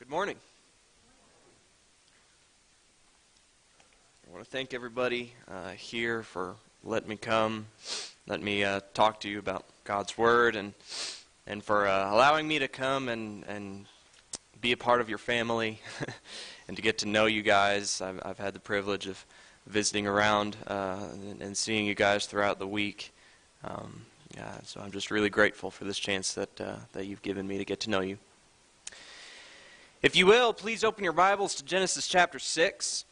Good morning. I want to thank everybody here for letting me come, letting me talk to you about God's Word, and for allowing me to come and be a part of your family and to get to know you guys. I've had the privilege of visiting around and seeing you guys throughout the week. So I'm just really grateful for this chance that you've given me to get to know you. If you will, please open your Bibles to Genesis chapter 6.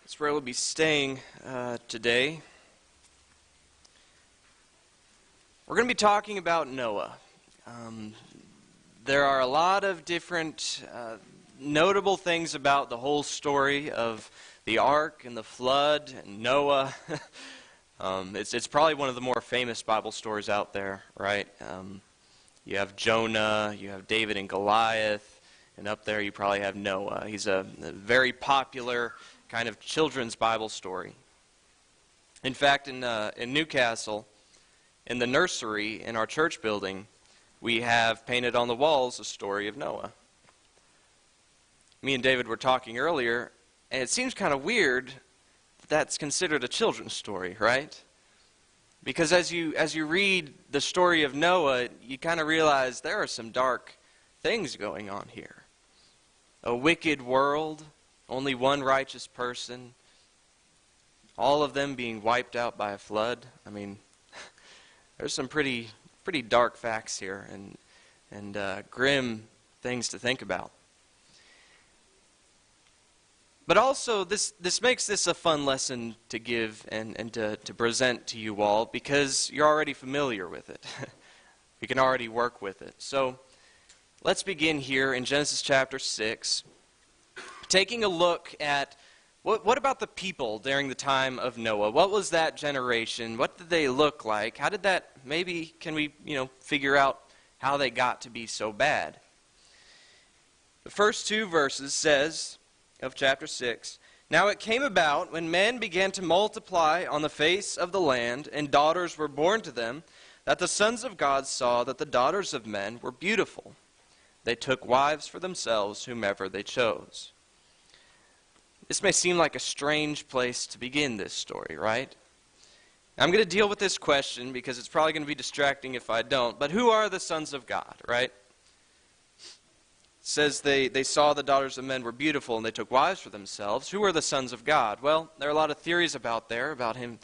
That's where we'll be staying today. We're going to be talking about Noah. There are a lot of different notable things about the whole story of the ark and the flood and Noah. It's probably one of the more famous Bible stories out there, right? You have Jonah, you have David and Goliath, and up there you probably have Noah. He's a very popular kind of children's Bible story. In fact, in Newcastle, in the nursery in our church building, we have painted on the walls a story of Noah. Me and David were talking earlier, and it seems kind of weird that that's considered a children's story, right? Because as you read the story of Noah, you kind of realize there are some dark things going on here. A wicked world, only one righteous person, all of them being wiped out by a flood. I mean, there's some pretty dark facts here and grim things to think about. But also, this makes this a fun lesson to give and to present to you all because you're already familiar with it. You can already work with it. So let's begin here in Genesis chapter 6, taking a look at what about the people during the time of Noah? What was that generation? What did they look like? How did that, maybe can we figure out how they got to be so bad? The first two verses says, of chapter 6, "Now it came about, when men began to multiply on the face of the land, and daughters were born to them, that the sons of God saw that the daughters of men were beautiful. They took wives for themselves, whomever they chose." This may seem like a strange place to begin this story, right? I'm going to deal with this question because it's probably going to be distracting if I don't, but who are the sons of God, right? It says they saw the daughters of men were beautiful and they took wives for themselves. Who are the sons of God? Well, there are a lot of theories about him,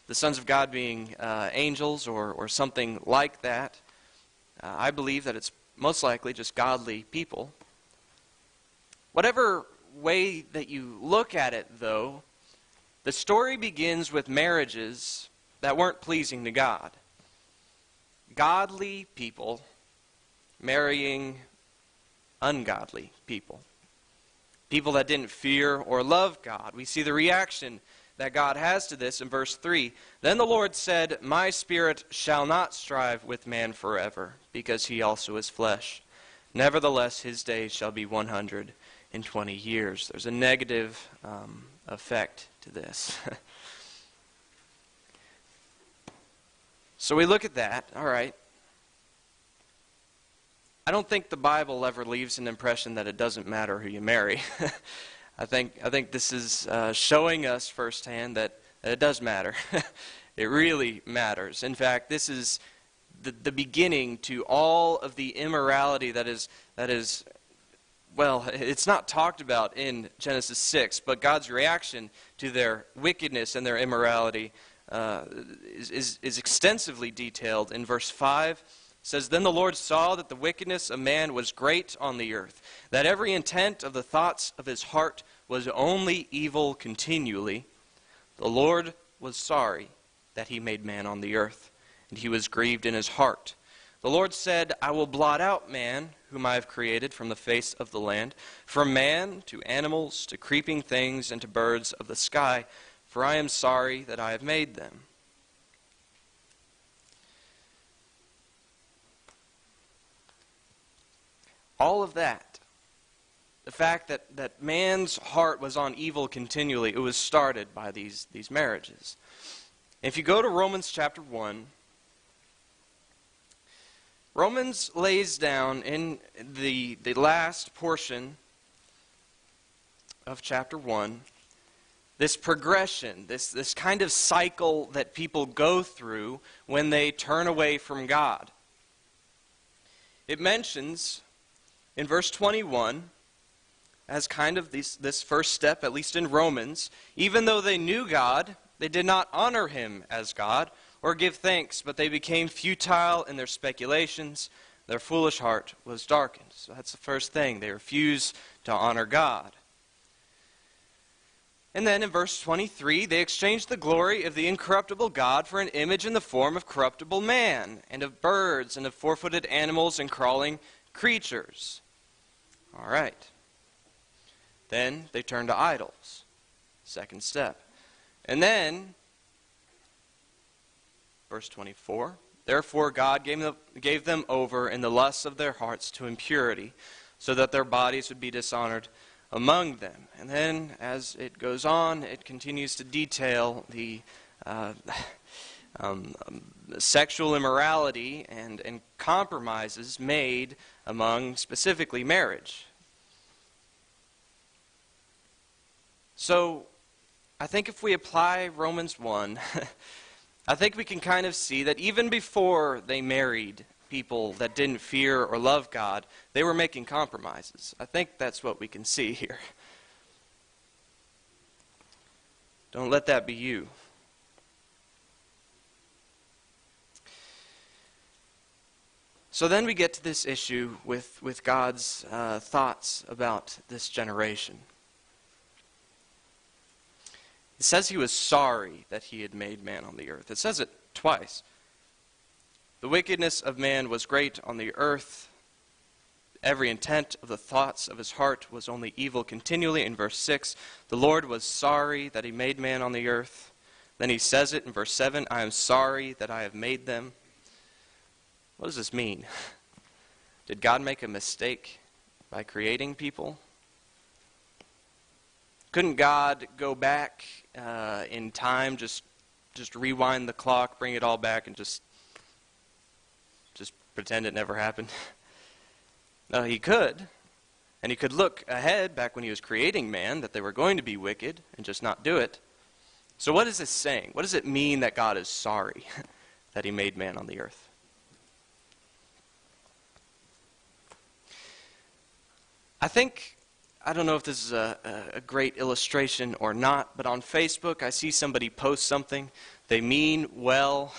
the sons of God being angels or something like that. I believe that it's most likely just godly people. Whatever way that you look at it, though, the story begins with marriages that weren't pleasing to God. Godly people marrying ungodly people. People that didn't fear or love God. We see the reaction that God has to this in verse 3. "Then the Lord said, My spirit shall not strive with man forever, because he also is flesh. Nevertheless, his days shall be 120 years. There's a negative effect to this. So we look at that. All right. I don't think the Bible ever leaves an impression that it doesn't matter who you marry. I think this is showing us firsthand that it does matter. It really matters. In fact, this is the beginning to all of the immorality that is, well, it's not talked about in Genesis 6, but God's reaction to their wickedness and their immorality is extensively detailed in verse 5. It says, "Then the Lord saw that the wickedness of man was great on the earth, that every intent of the thoughts of his heart was only evil continually. The Lord was sorry that he made man on the earth, and he was grieved in his heart. The Lord said, I will blot out man, whom I have created from the face of the land, from man to animals to creeping things and to birds of the sky, for I am sorry that I have made them." All of that, the fact that man's heart was on evil continually, it was started by these marriages. If you go to Romans chapter 1, Romans lays down in the last portion of chapter 1 this progression, this kind of cycle that people go through when they turn away from God. It mentions in verse 21, as kind of this first step, at least in Romans, even though they knew God, they did not honor him as God or give thanks, but they became futile in their speculations. Their foolish heart was darkened. So that's the first thing. They refuse to honor God. And then in verse 23, they exchanged the glory of the incorruptible God for an image in the form of corruptible man, and of birds, and of four-footed animals, and crawling creatures. All right. Then they turned to idols. Second step. And then, verse 24, therefore God gave them over in the lusts of their hearts to impurity, so that their bodies would be dishonored among them. And then, as it goes on, it continues to detail the sexual immorality and compromises made among specifically marriage. So, I think if we apply Romans 1, I think we can kind of see that even before they married people that didn't fear or love God, they were making compromises. I think that's what we can see here. Don't let that be you. So then we get to this issue with God's thoughts about this generation. It says he was sorry that he had made man on the earth. It says it twice. The wickedness of man was great on the earth. Every intent of the thoughts of his heart was only evil continually. In verse 6, the Lord was sorry that he made man on the earth. Then he says it in verse 7, I am sorry that I have made them. What does this mean? Did God make a mistake by creating people? Couldn't God go back in time, just rewind the clock, bring it all back, and just pretend it never happened? No, he could. And he could look ahead, back when he was creating man, that they were going to be wicked and just not do it. So what is this saying? What does it mean that God is sorry that he made man on the earth? I don't know if this is a great illustration or not, but on Facebook I see somebody post something. They mean well,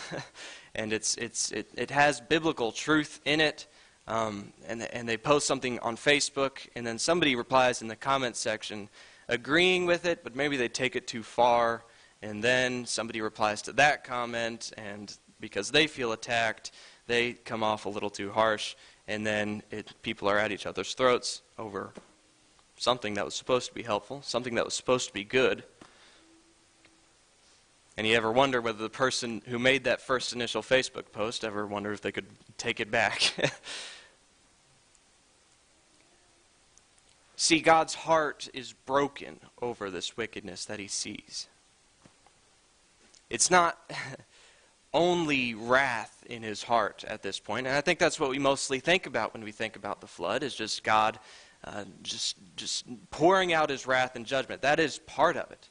and it has biblical truth in it, and they post something on Facebook, and then somebody replies in the comment section agreeing with it, but maybe they take it too far, and then somebody replies to that comment, and because they feel attacked, they come off a little too harsh, and then people are at each other's throats over something that was supposed to be helpful, something that was supposed to be good. And you ever wonder whether the person who made that first initial Facebook post ever wondered if they could take it back. See, God's heart is broken over this wickedness that he sees. It's not only wrath in his heart at this point, and I think that's what we mostly think about when we think about the flood, is just God just pouring out his wrath and judgment. That is part of it.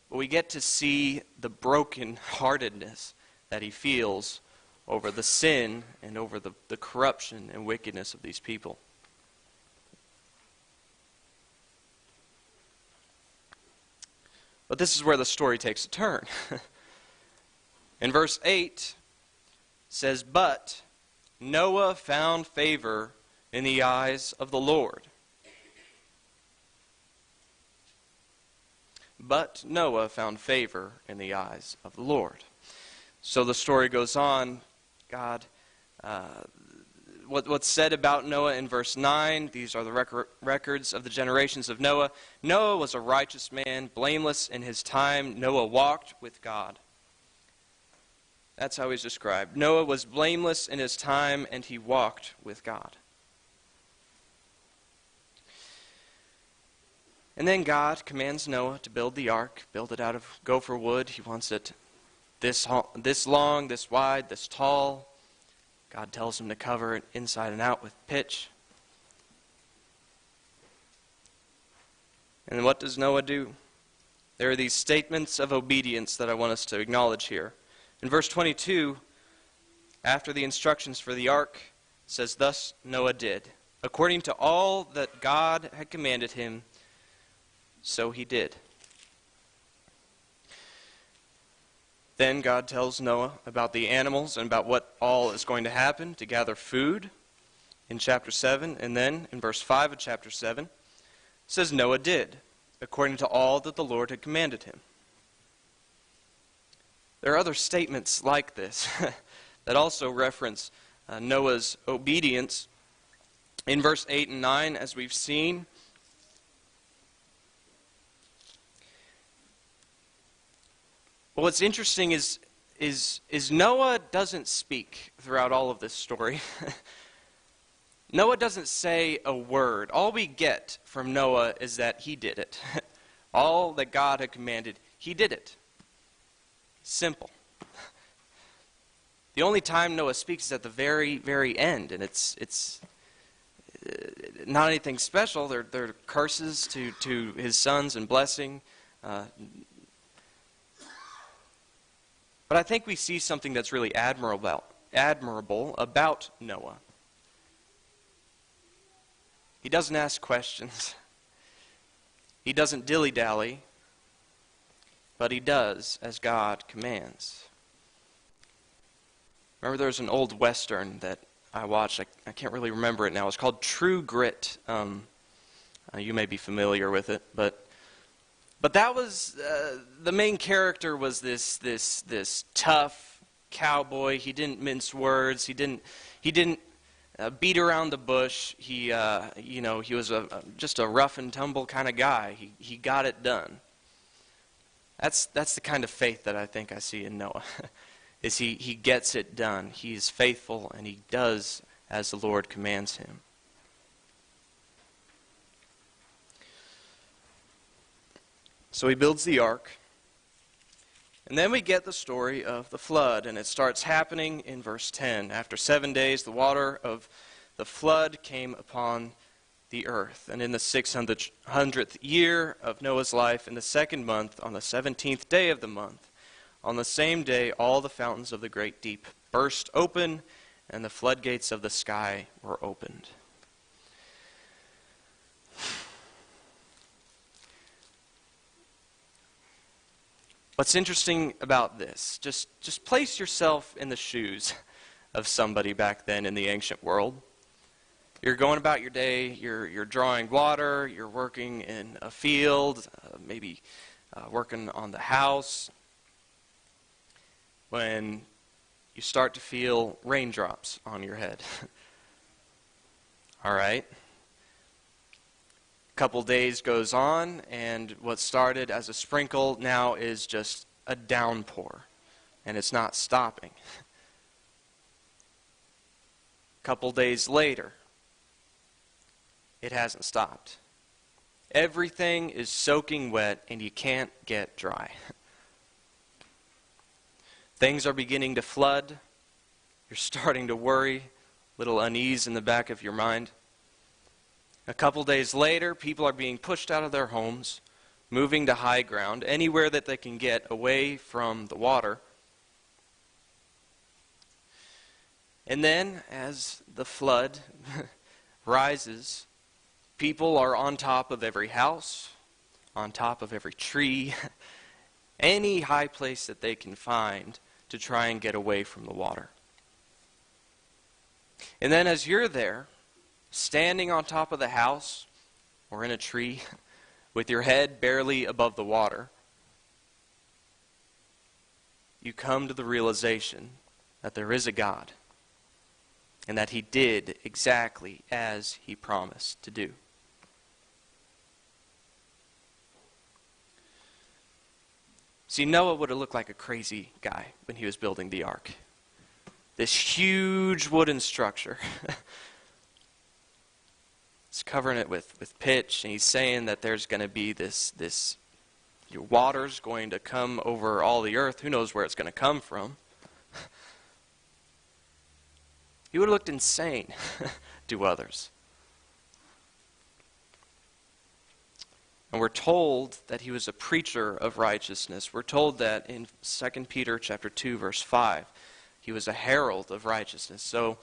But we get to see the brokenheartedness that he feels over the sin and over the corruption and wickedness of these people. But this is where the story takes a turn. In verse 8, it says, But Noah found favor in the eyes of the Lord. But Noah found favor in the eyes of the Lord. So the story goes on. God, what's said about Noah in verse 9, these are the records of the generations of Noah. Noah was a righteous man, blameless in his time. Noah walked with God. That's how he's described. Noah was blameless in his time, and he walked with God. And then God commands Noah to build the ark, build it out of gopher wood. He wants it this long, this wide, this tall. God tells him to cover it inside and out with pitch. And what does Noah do? There are these statements of obedience that I want us to acknowledge here. In verse 22, after the instructions for the ark, it says, "Thus Noah did. According to all that God had commanded him, so he did." Then God tells Noah about the animals and about what all is going to happen to gather food in chapter 7. And then in verse 5 of chapter 7, it says, "Noah did, according to all that the Lord had commanded him." There are other statements like this that also reference Noah's obedience. In verse 8 and 9, as we've seen, well, what's interesting is Noah doesn't speak throughout all of this story. Noah doesn't say a word. All we get from Noah is that he did it. All that God had commanded, he did it. Simple. The only time Noah speaks is at the very, very end, and it's not anything special. They're curses to his sons and blessing. But I think we see something that's really admirable about Noah. He doesn't ask questions. He doesn't dilly-dally, but he does as God commands. Remember, there's an old Western that I watched. I can't really remember it now. It's called True Grit. You may be familiar with it, but that was the main character was this tough cowboy. He didn't mince words. He didn't beat around the bush. He was just a rough and tumble kind of guy. He got it done. That's the kind of faith that I think I see in Noah. Is he gets it done. He is faithful and he does as the Lord commands him. So he builds the ark. And then we get the story of the flood, and it starts happening in verse 10. After 7 days, the water of the flood came upon the earth. And in the 600th year of Noah's life, in the 2nd month, on the 17th day of the month, on the same day, all the fountains of the great deep burst open, and the floodgates of the sky were opened. What's interesting about this, just place yourself in the shoes of somebody back then in the ancient world. You're going about your day, you're drawing water, you're working in a field, maybe working on the house, when you start to feel raindrops on your head. All right? Couple days goes on, and what started as a sprinkle now is just a downpour, and it's not stopping. Couple days later, it hasn't stopped. Everything is soaking wet, and you can't get dry. Things are beginning to flood. You're starting to worry, little unease in the back of your mind. A couple days later, people are being pushed out of their homes, moving to high ground, anywhere that they can get away from the water. And then, as the flood rises, people are on top of every house, on top of every tree, any high place that they can find to try and get away from the water. And then as you're there, standing on top of the house or in a tree with your head barely above the water, you come to the realization that there is a God and that he did exactly as he promised to do. See, Noah would have looked like a crazy guy when he was building the ark. This huge wooden structure. He's covering it with pitch, and he's saying that there's going to be this water's going to come over all the earth. Who knows where it's going to come from? he would have looked insane to others. And we're told that he was a preacher of righteousness. We're told that in 2 Peter chapter 2, verse 5. He was a herald of righteousness. So,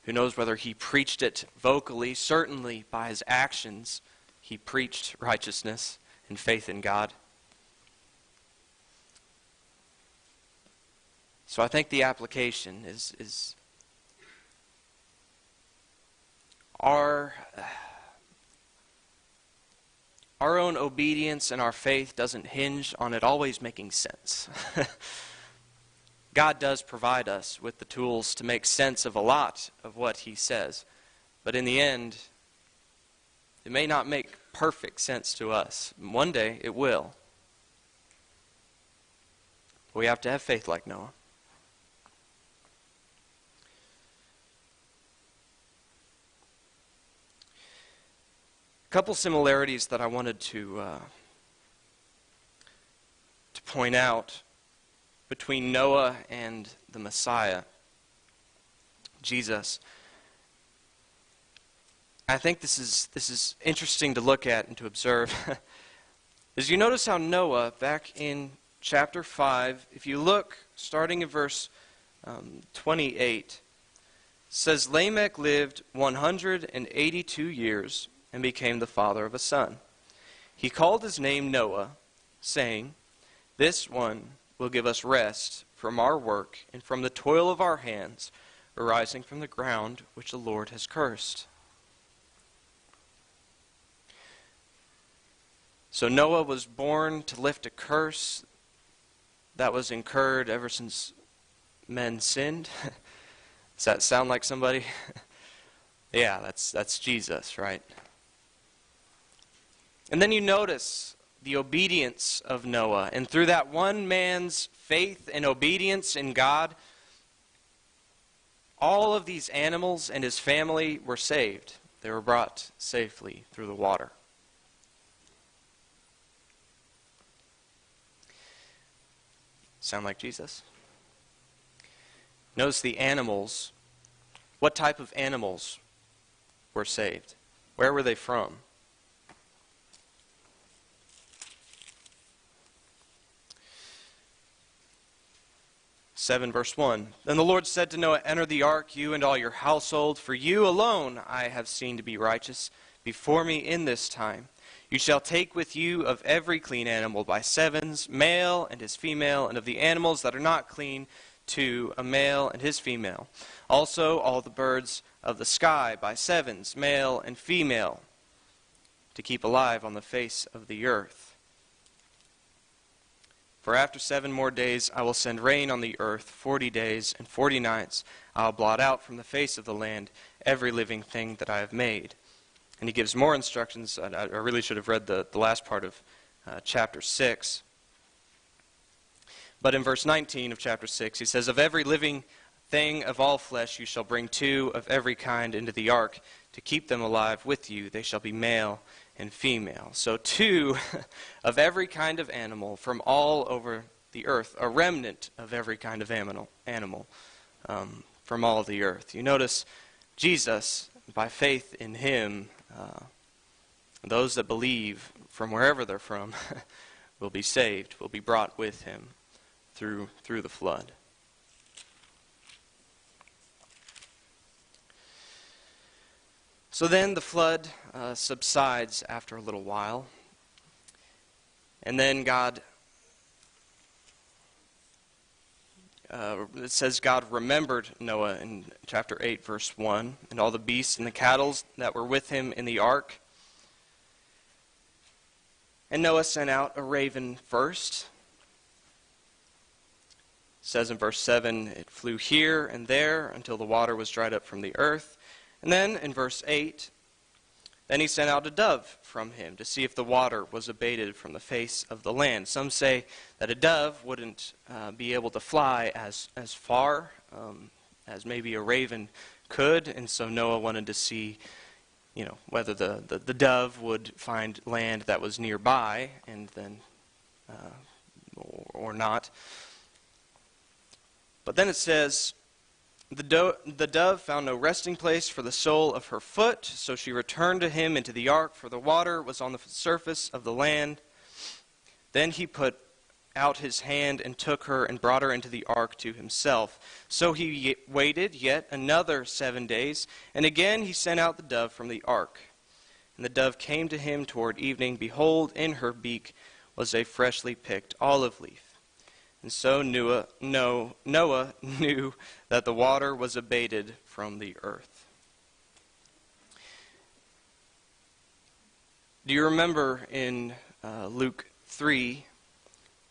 who knows whether he preached it vocally? Certainly by his actions, he preached righteousness and faith in God. So I think the application is our own obedience and our faith doesn't hinge on it always making sense. God does provide us with the tools to make sense of a lot of what he says. But in the end, it may not make perfect sense to us. One day it will. We have to have faith like Noah. A couple similarities that I wanted to point out between Noah and the Messiah, Jesus. I think this is interesting to look at and to observe. As you notice how Noah, back in chapter 5, if you look, starting in verse 28, says, Lamech lived 182 years and became the father of a son. He called his name Noah, saying, This one will give us rest from our work and from the toil of our hands, arising from the ground which the Lord has cursed. So Noah was born to lift a curse that was incurred ever since men sinned. Does that sound like somebody? Yeah, that's Jesus, right? And then you notice the obedience of Noah. And through that one man's faith and obedience in God, all of these animals and his family were saved. They were brought safely through the water. Sound like Jesus? Notice the animals. What type of animals were saved? Where were they from? 7 verse 1. Then the Lord said to Noah, Enter the ark, you and all your household, for you alone I have seen to be righteous before me in this time. You shall take with you of every clean animal by sevens, male and his female, and of the animals that are not clean, 2, a male and his female. Also all the birds of the sky by sevens, male and female, to keep alive on the face of the earth. For after 7 more days I will send rain on the earth, 40 days and 40 nights. I will blot out from the face of the land every living thing that I have made. And he gives more instructions. I really should have read the last part of chapter 6. But in verse 19 of chapter 6, he says, Of every living thing of all flesh you shall bring 2 of every kind into the ark, to keep them alive with you. They shall be male and female. So 2 of every kind of animal from all over the earth, a remnant of every kind of animal from all the earth. You notice Jesus, by faith in him, those that believe from wherever they're from will be saved, will be brought with him through the flood. So then the flood subsides after a little while. And then God, it says God remembered Noah in chapter 8, verse 1, and all the beasts and the cattle that were with him in the ark. And Noah sent out a raven first. It says in verse 7, it flew here and there until the water was dried up from the earth. And then in verse 8, then he sent out a dove from him to see if the water was abated from the face of the land. Some say that a dove wouldn't be able to fly as far as maybe a raven could, and so Noah wanted to see, whether the dove would find land that was nearby, and then or not. But then it says, The dove found no resting place for the sole of her foot, so she returned to him into the ark, for the water was on the surface of the land. Then he put out his hand and took her and brought her into the ark to himself. So he waited yet another 7 days, and again he sent out the dove from the ark. And the dove came to him toward evening. Behold, in her beak was a freshly picked olive leaf. And so Noah knew that the water was abated from the earth. Do you remember in Luke 3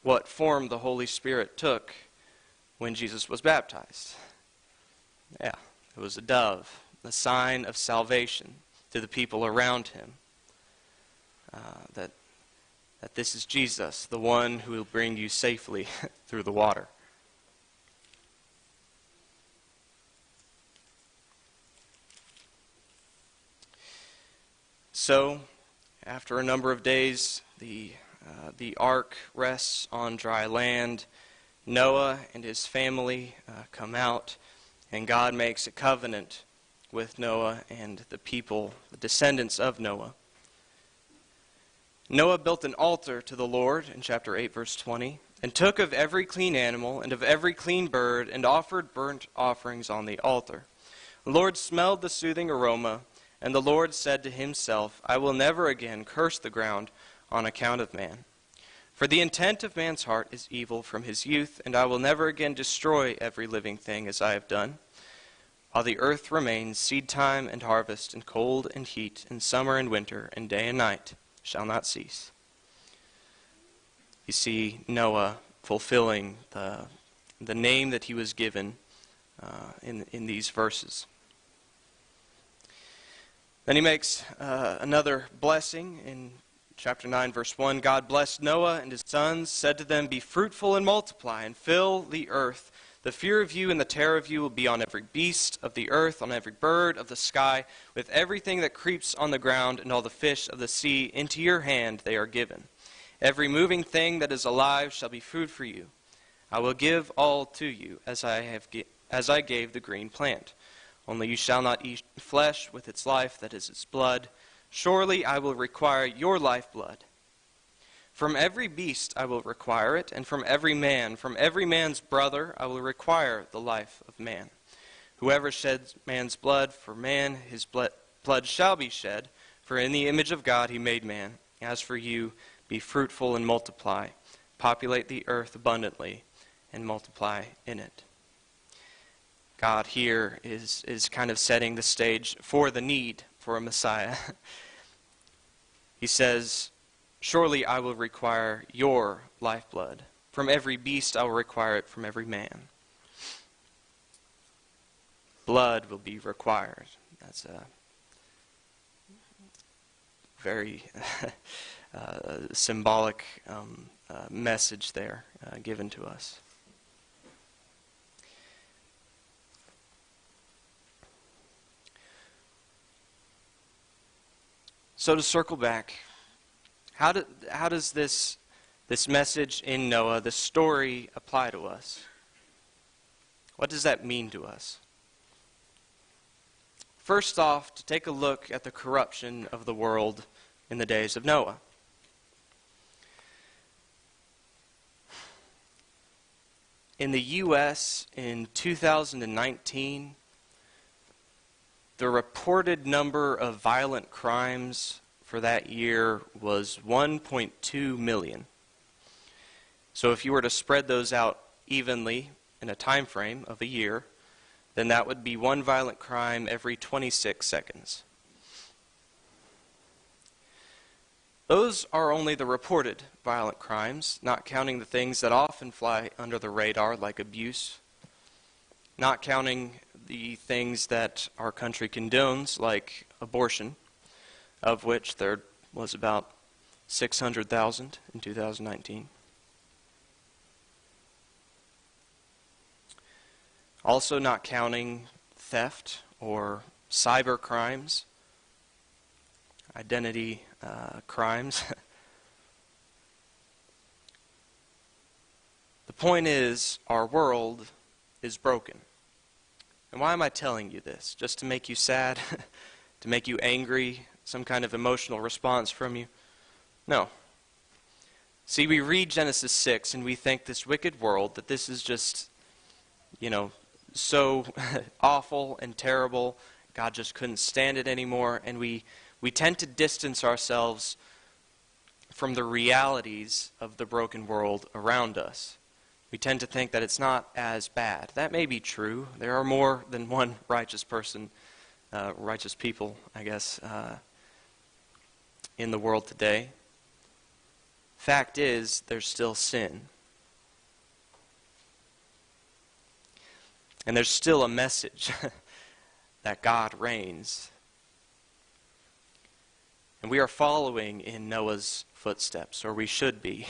what form the Holy Spirit took when Jesus was baptized? Yeah, it was a dove, the sign of salvation to the people around him. That this is Jesus, the one who will bring you safely through the water. So, after a number of days, the ark rests on dry land. Noah and his family come out, and God makes a covenant with Noah and the people, the descendants of Noah. Noah built an altar to the Lord in chapter 8, verse 20, and took of every clean animal and of every clean bird and offered burnt offerings on the altar. The Lord smelled the soothing aroma, and the Lord said to himself, I will never again curse the ground on account of man. For the intent of man's heart is evil from his youth, and I will never again destroy every living thing as I have done. While the earth remains, seed time and harvest, and cold and heat, and summer and winter, and day and night shall not cease. You see Noah fulfilling the name that he was given in these verses. Then he makes another blessing in chapter 9, verse 1. God blessed Noah and his sons, said to them, be fruitful and multiply, and fill the earth. The fear of you and the terror of you will be on every beast of the earth, on every bird of the sky, with everything that creeps on the ground, and all the fish of the sea. Into your hand they are given. Every moving thing that is alive shall be food for you. I will give all to you, as I gave the green plant. Only you shall not eat flesh with its life, that is its blood. Surely I will require your lifeblood. From every beast I will require it, and from every man's brother I will require the life of man. Whoever sheds man's blood, for man his blood shall be shed, for in the image of God he made man. As for you, be fruitful and multiply, populate the earth abundantly, and multiply in it. God here is kind of setting the stage for the need for a Messiah. He says, surely I will require your lifeblood. From every beast I will require it, from every man. Blood will be required. That's a very symbolic message there given to us. So to circle back, how does this message in Noah, this story, apply to us? What does that mean to us? First off, to take a look at the corruption of the world in the days of Noah. In the U.S. in 2019, the reported number of violent crimes for that year was 1.2 million. So if you were to spread those out evenly in a time frame of a year, then that would be one violent crime every 26 seconds. Those are only the reported violent crimes, not counting the things that often fly under the radar, like abuse, not counting the things that our country condones, like abortion, of which there was about 600,000 in 2019. Also not counting theft or cyber crimes, identity crimes. The point is, our world is broken. And why am I telling you this? Just to make you sad? To make you angry? Some kind of emotional response from you? No. See, we read Genesis 6 and we think this wicked world, that this is just, so awful and terrible. God just couldn't stand it anymore. And we tend to distance ourselves from the realities of the broken world around us. We tend to think that it's not as bad. That may be true. There are more than one righteous person, righteous people, I guess, in the world today. Fact is, there's still sin. And there's still a message that God reigns. And we are following in Noah's footsteps, or we should be.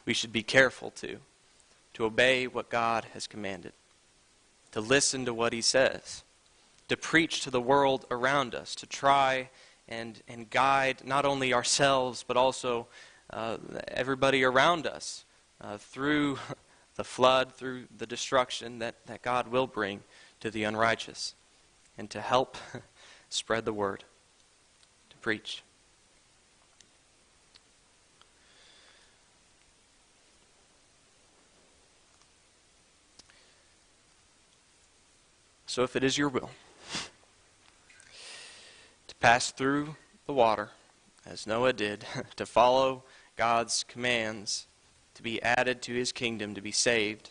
We should be careful to obey what God has commanded, to listen to what he says, to preach to the world around us, to try and guide not only ourselves but also everybody around us through the flood, through the destruction that God will bring to the unrighteous, and to help spread the word, to preach. So if it is your will to pass through the water, as Noah did, to follow God's commands, to be added to his kingdom, to be saved,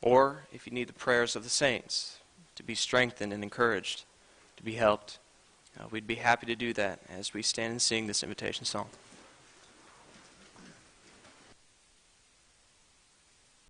or if you need the prayers of the saints, to be strengthened and encouraged, to be helped, we'd be happy to do that as we stand and sing this invitation song.